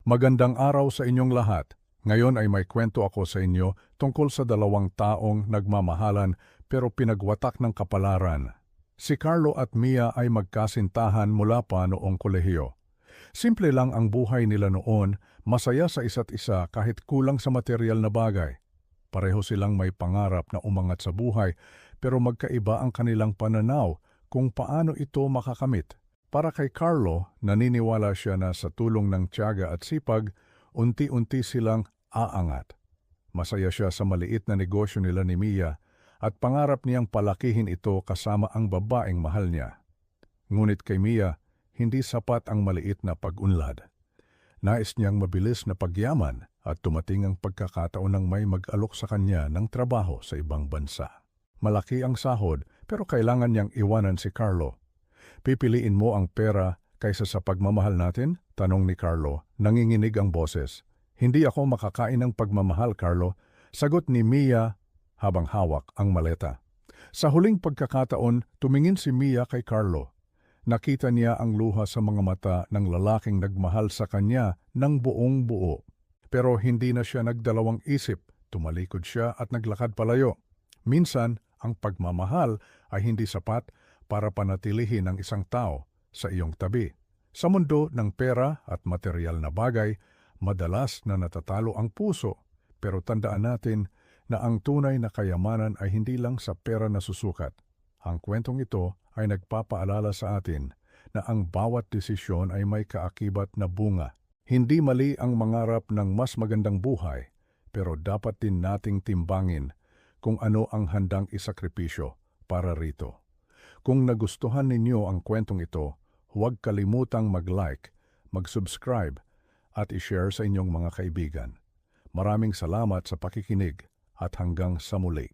Magandang araw sa inyong lahat. Ngayon ay may kwento ako sa inyo tungkol sa dalawang taong nagmamahalan pero pinagwatak ng kapalaran. Si Carlo at Mia ay magkasintahan mula pa noong kolehiyo. Simple lang ang buhay nila noon, masaya sa isa't isa kahit kulang sa material na bagay. Pareho silang may pangarap na umangat sa buhay pero magkaiba ang kanilang pananaw kung paano ito makakamit. Para kay Carlo, naniniwala siya na sa tulong ng tiyaga at sipag, unti-unti silang aangat. Masaya siya sa maliit na negosyo nila ni Mia at pangarap niyang palakihin ito kasama ang babaeng mahal niya. Ngunit kay Mia, hindi sapat ang maliit na pag-unlad. Nais niyang mabilis na pagyaman at tumating ang pagkakataon ng may mag-alok sa kanya ng trabaho sa ibang bansa. Malaki ang sahod pero kailangan niyang iwanan si Carlo. Pipiliin mo ang pera kaysa sa pagmamahal natin? Tanong ni Carlo. Nanginginig ang boses. Hindi ako makakain ng pagmamahal, Carlo. Sagot ni Mia habang hawak ang maleta. Sa huling pagkakataon, tumingin si Mia kay Carlo. Nakita niya ang luha sa mga mata ng lalaking nagmahal sa kanya ng buong buo. Pero hindi na siya nagdalawang isip. Tumalikod siya at naglakad palayo. Minsan, ang pagmamahal ay hindi sapat para panatilihin ang isang tao sa iyong tabi. Sa mundo ng pera at material na bagay, madalas na natatalo ang puso. Pero tandaan natin na ang tunay na kayamanan ay hindi lang sa pera na susukat. Ang kwentong ito ay nagpapaalala sa atin na ang bawat desisyon ay may kaakibat na bunga. Hindi mali ang mangarap ng mas magandang buhay, pero dapat din nating timbangin kung ano ang handang isakripisyo para rito. Kung nagustuhan ninyo ang kwentong ito, huwag kalimutang mag-like, mag-subscribe at i-share sa inyong mga kaibigan. Maraming salamat sa pakikinig at hanggang sa muli.